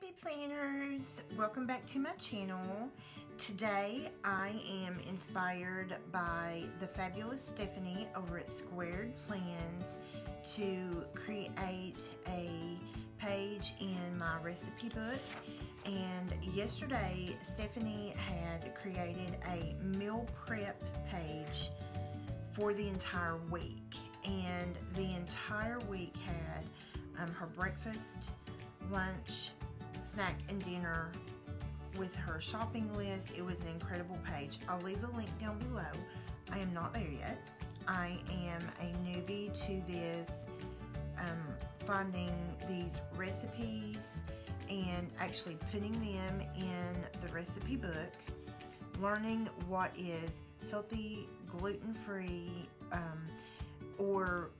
Daily Planners, welcome back to my channel. Today I am inspired by the fabulous Stephanie over at Squaird Plans to create a page in my recipe book. And yesterday Stephanie had created a meal prep page for the entire week, and the entire week had her breakfast, lunch, snack, and dinner with her shopping list. It was an incredible page. I'll leave the link down below. I am not there yet. I am a newbie to this, finding these recipes and actually putting them in the recipe book, learning what is healthy, gluten-free, or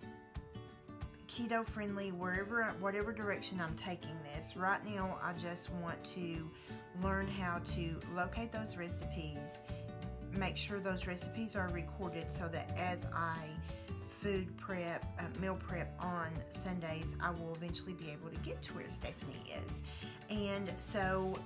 keto friendly, whatever direction I'm taking this. Right now I just want to learn how to locate those recipes, make sure those recipes are recorded so that as I food prep, meal prep on Sundays, I will eventually be able to get to where Stephanie is. And so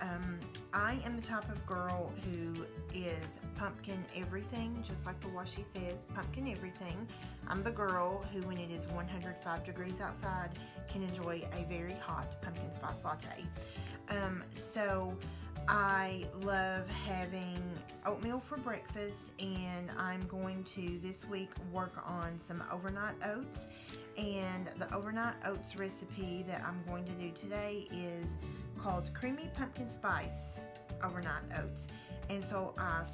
I am the type of girl who is pumpkin everything, just like the washi says, pumpkin everything. I'm the girl who, when it is 105 degrees outside, can enjoy a very hot pumpkin spice latte. So I love having oatmeal for breakfast, and I'm going to this week work on some overnight oats. And the overnight oats recipe that I'm going to do today is called creamy pumpkin spice overnight oats. And so I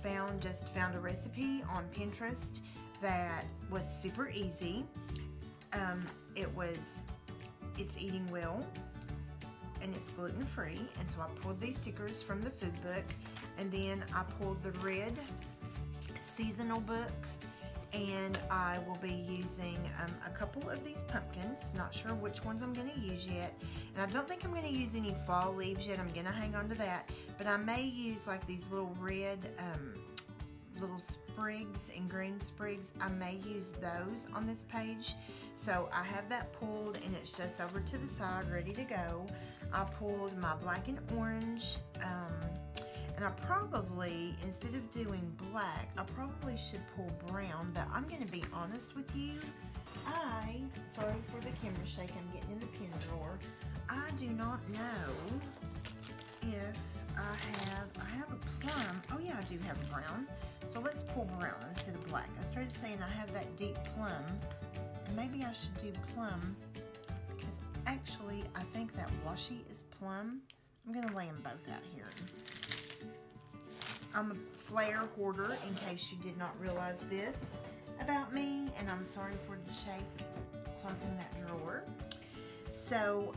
just found a recipe on Pinterest that was super easy. It's eating well, and it's gluten-free. And so I pulled these stickers from the food book, and then I pulled the red seasonal book, and I will be using a couple of these pumpkins. Not sure which ones I'm going to use yet, and I don't think I'm going to use any fall leaves yet. I'm going to hang on to that, but I may use like these little red little sprigs and green sprigs. I may use those on this page. So I have that pulled, and it's just over to the side ready to go. I pulled my black and orange, and I probably, instead of doing black, I probably should pull brown, but I'm going to be honest with you. Sorry for the camera shake, I'm getting in the pin drawer. I do not know if I have a plum. Oh yeah, I do have a brown. So let's pull brown instead of black. I started saying I have that deep plum, and maybe I should do plum, because actually I think that washi is plum. I'm going to lay them both out here. I'm a flare hoarder, in case you did not realize this about me, and I'm sorry for the shake closing that drawer. So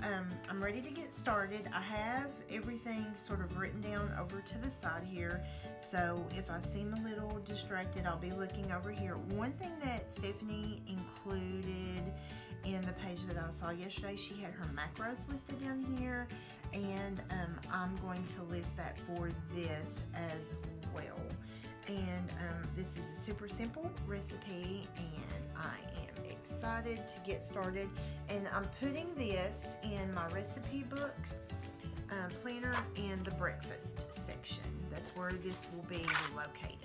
I'm ready to get started. I have everything sort of written down over to the side here, so if I seem a little distracted, I'll be looking over here. One thing that Stephanie included in the page that I saw yesterday, she had her macros listed down here, and I'm going to list that for this as well. And this is a super simple recipe, and I am excited to get started. And I'm putting this in my recipe book planner in the breakfast section. That's where this will be located.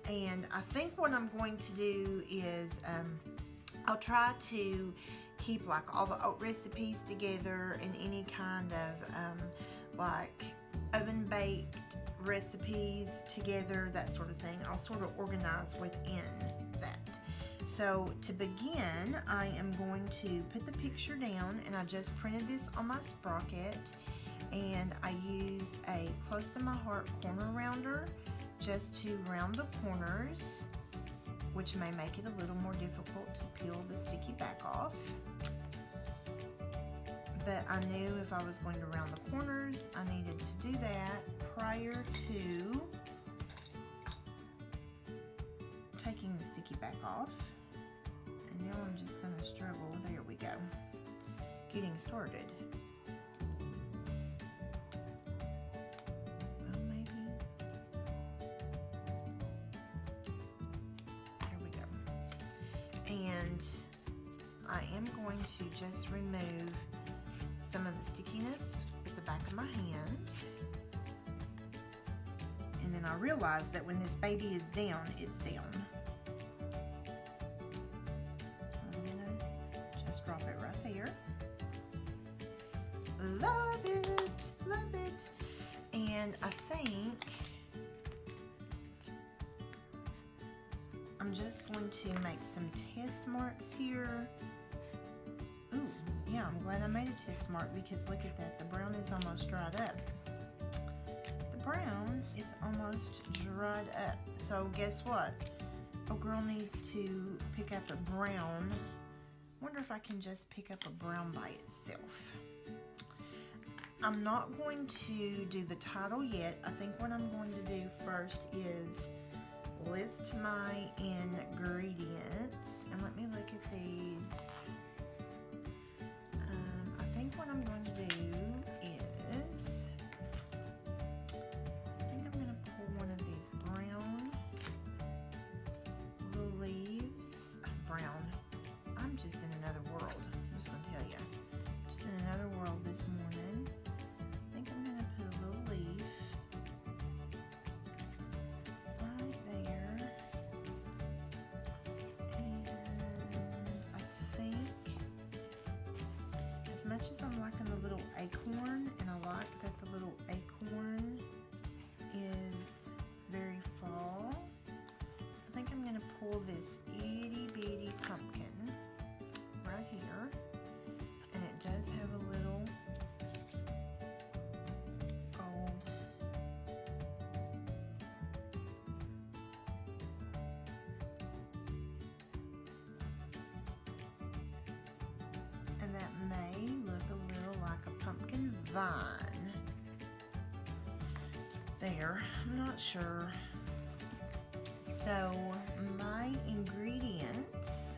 And I think what I'm going to do is I'll try to keep like all the oat recipes together, and any kind of like oven baked recipes together, that sort of thing. I'll sort of organize within that. So to begin, I am going to put the picture down, and I just printed this on my sprocket, and I used a close to my heart corner rounder just to round the corners, which may make it a little more difficult to peel the sticky back off. But I knew if I was going to round the corners, I needed to do that prior to taking the sticky back off. And now I'm just going to struggle, there we go, getting started. Well, maybe, there we go. And I am going to just remove some of the stickiness with the the back of my hand. And then I realized that when this baby is down, it's down. So I'm gonna just drop it right there. Love it, love it. And I think I'm just going to make some test marks here. Ooh, yeah, I'm glad I made a test mark because look at that, the brown is almost dried up. The brown is almost dried up. So guess what? A girl needs to pick up a brown. Wonder if I can just pick up a brown by itself. I'm not going to do the title yet. I think what I'm going to do first is list my ingredients. And let me look at these. I think what I'm going to do is, I think I'm going to pull one of these brown little leaves. Brown. I'm just in another world. I'm just going to tell you. Just in another world this morning. I think I'm going to put a little leaf right there. And I think, as much as I'm liking the little acorn, and I like that the little acorn is very fall, I think I'm going to pull this itty bitty pumpkin right here, and it does have a little gold and that may look a little like a pumpkin vine there. I'm not sure. So my ingredients,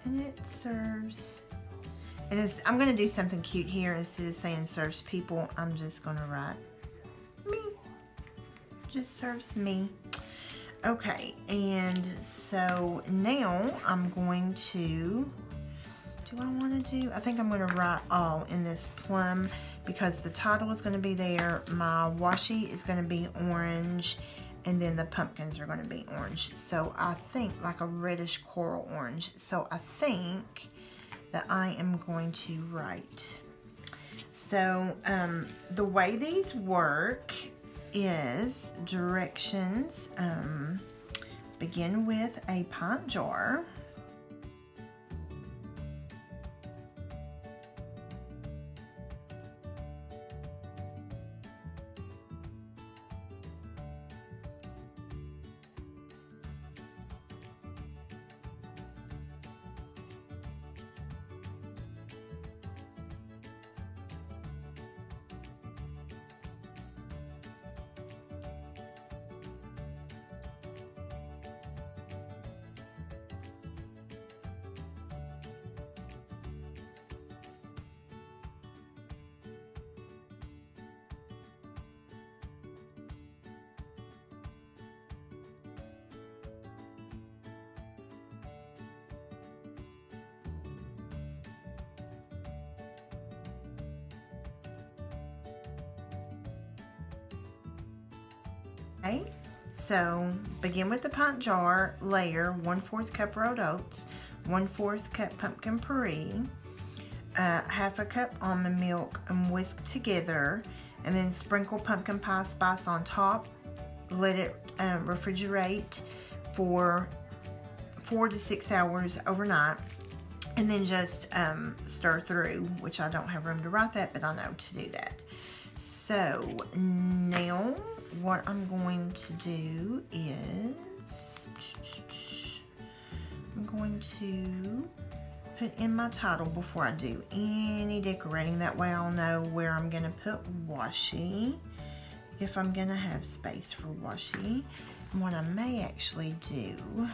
and it serves, and I'm going to do something cute here. Instead of saying serves people, I'm just going to write me. Just serves me. Okay, and so now I'm going to, do I want to do, I think I'm going to write all in this plum because the title is going to be there. My washi is going to be orange, and then the pumpkins are going to be orange. So I think like a reddish coral orange. So I think that I am going to write. So the way these work is directions. Begin with a pint jar. Okay, so begin with the pint jar, layer 1/4 cup rolled oats, 1/4 cup pumpkin puree, 1/2 cup almond milk, and whisk together, and then sprinkle pumpkin pie spice on top. Let it refrigerate for 4 to 6 hours overnight, and then just stir through, which I don't have room to write that, but I know to do that. So now what I'm going to do is I'm going to put in my title before I do any decorating. That way I'll know where I'm going to put washi, if I'm going to have space for washi. And what I may actually do,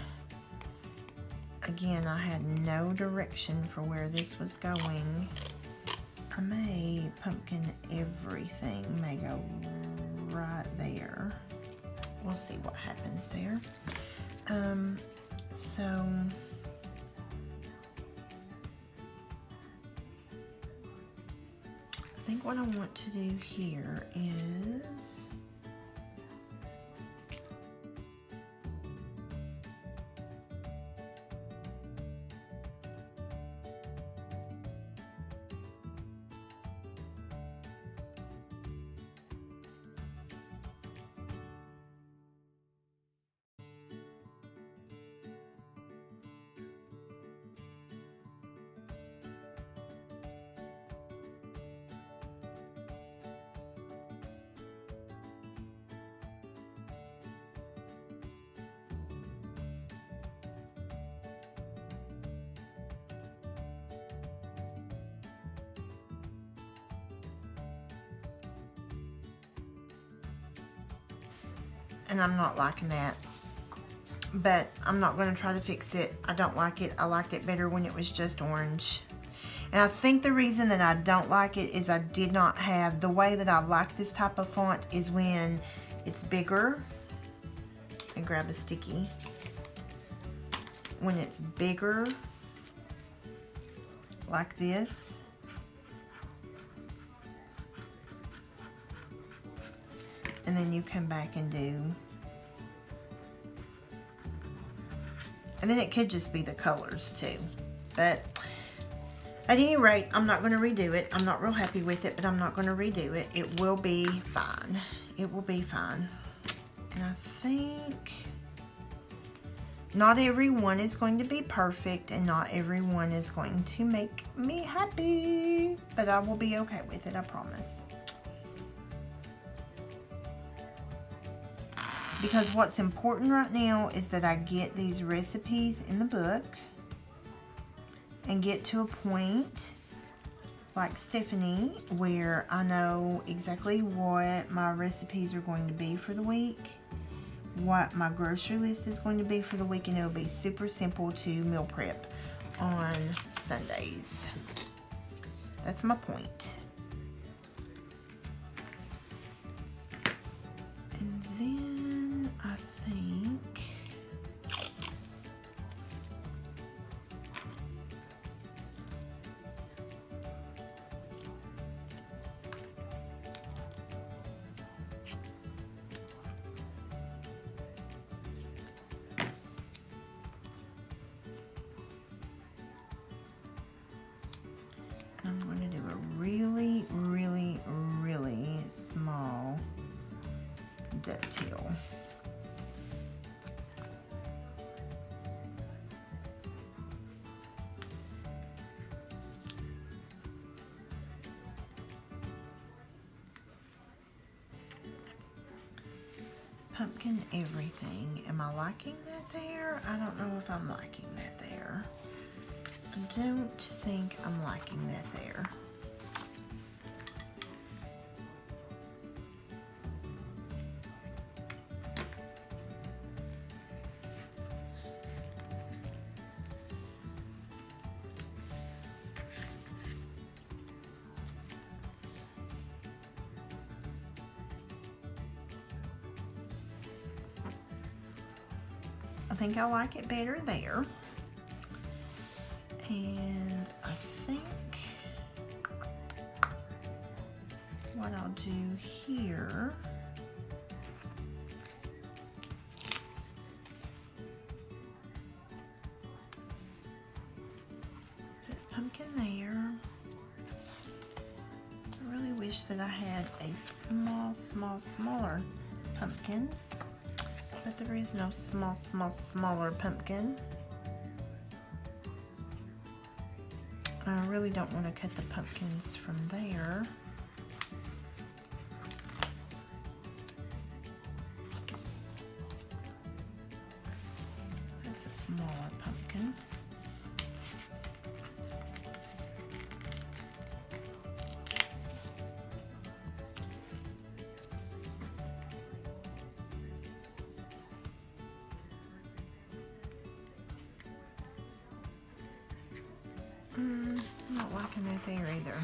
again, I had no direction for where this was going. I may pumpkin everything, may go right there. We'll see what happens there. So I think what I want to do here is and I'm not liking that, but I'm not going to try to fix it. I don't like it. I liked it better when it was just orange. And I think the reason that I don't like it is I did not have, the way that I like this type of font is when it's bigger. And grab a sticky. When it's bigger, like this, and then you come back and do, and then it could just be the colors too. But at any rate, I'm not going to redo it. I'm not real happy with it, but I'm not going to redo it. It will be fine. It will be fine. And I think not everyone is going to be perfect, and not everyone is going to make me happy, but I will be okay with it, I promise. Because what's important right now is that I get these recipes in the book and get to a point like Stephanie where I know exactly what my recipes are going to be for the week, what my grocery list is going to be for the week, and it'll be super simple to meal prep on Sundays. That's my point. And then I think I'm going to do a really, really, really small dovetail. Pumpkin everything. Am I liking that there? I don't know if I'm liking that there. I don't think I'm liking that there. I think I like it better there. And I think what I'll do here, put pumpkin there. I really wish that I had a smaller pumpkin, but there is no smaller pumpkin. I really don't want to cut the pumpkins from there. pumpkin. Not liking that there either.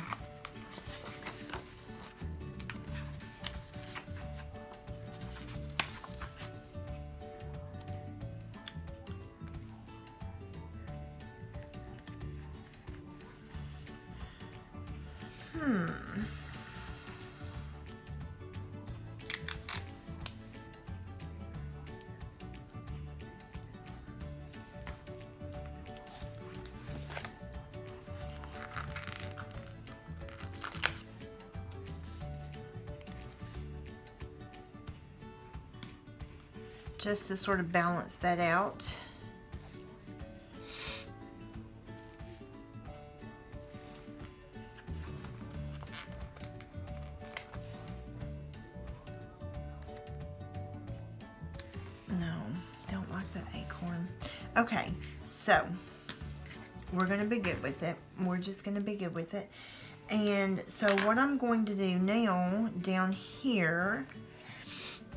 Just to sort of balance that out. No, don't like the acorn. Okay, so we're gonna be good with it. We're just gonna be good with it. And so what I'm going to do now down here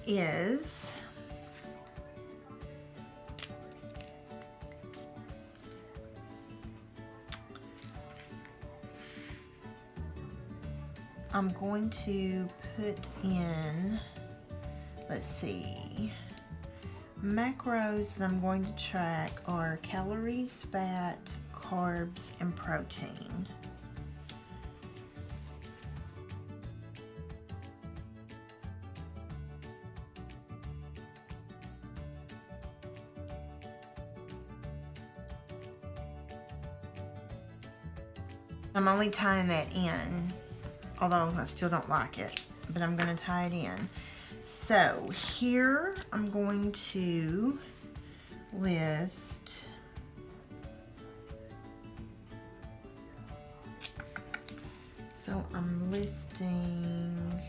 is I'm going to put in, let's see, macros that I'm going to track are calories, fat, carbs, and protein. I'm only tying that in, although I still don't like it, but I'm going to tie it in. So here I'm going to list I'm listing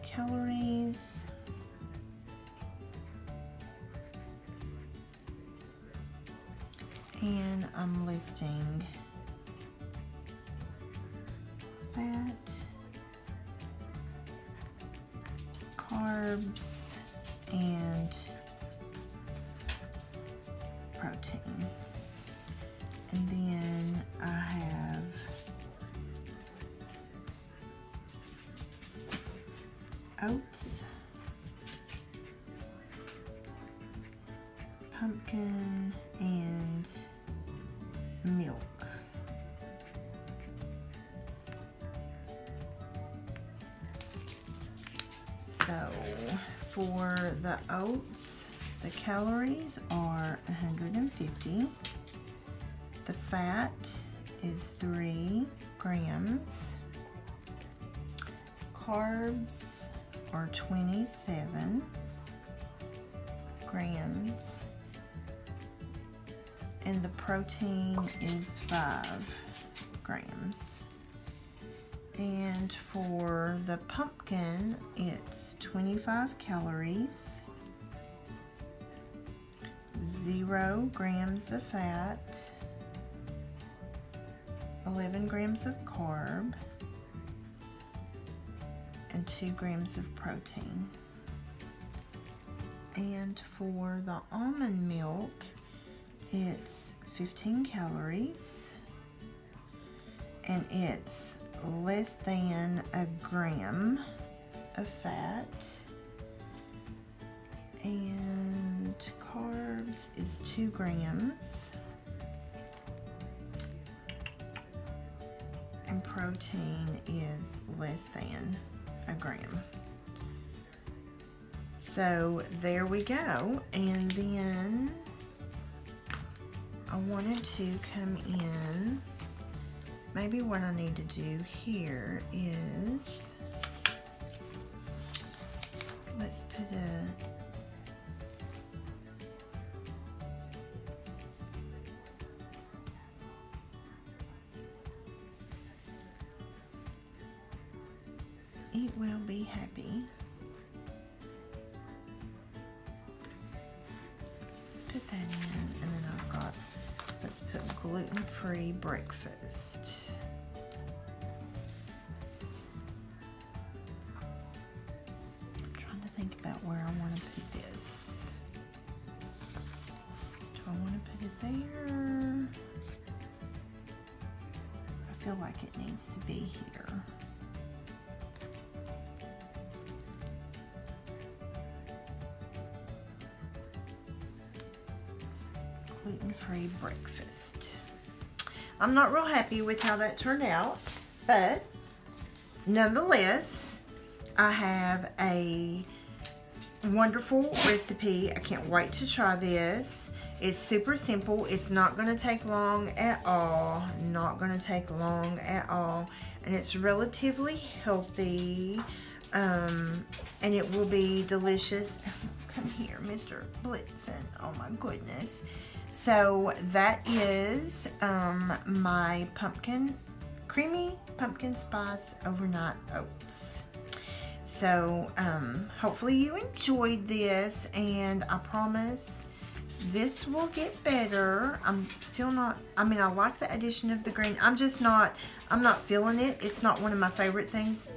calories, and I'm listing fat, carbs, and protein. And then I have oats, pumpkin, and milk. So for the oats, the calories are 150. The fat is 3 grams. Carbs are 27 grams. And the protein is 5 grams. And for the pumpkin, it's 25 calories, 0 grams of fat, 11 grams of carb, and 2 grams of protein. And for the almond milk, it's 15 calories, and it's less than a gram of fat, and carbs is 2 grams, and protein is less than a gram. So there we go. And then I wanted to come in, maybe what I need to do here is, let's put it will be happy. gluten-free breakfast. I'm trying to think about where I want to put this. Do I want to put it there? I feel like it needs to be here. Gluten-free breakfast. I'm not real happy with how that turned out, but nonetheless, I have a wonderful recipe. I can't wait to try this. It's super simple. It's not going to take long at all. Not going to take long at all. And it's relatively healthy. And it will be delicious. Come here, Mr. Blitzen. Oh my goodness. So that is my creamy pumpkin spice overnight oats. So hopefully you enjoyed this, and I promise this will get better. I'm still not, I mean, I like the addition of the green. I'm not feeling it. It's not one of my favorite things.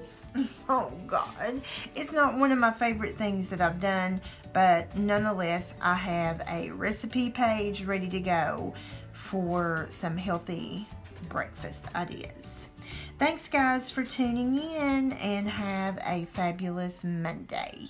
Oh God, it's not one of my favorite things that I've done, but nonetheless, I have a recipe page ready to go for some healthy breakfast ideas. Thanks guys for tuning in, and have a fabulous Monday.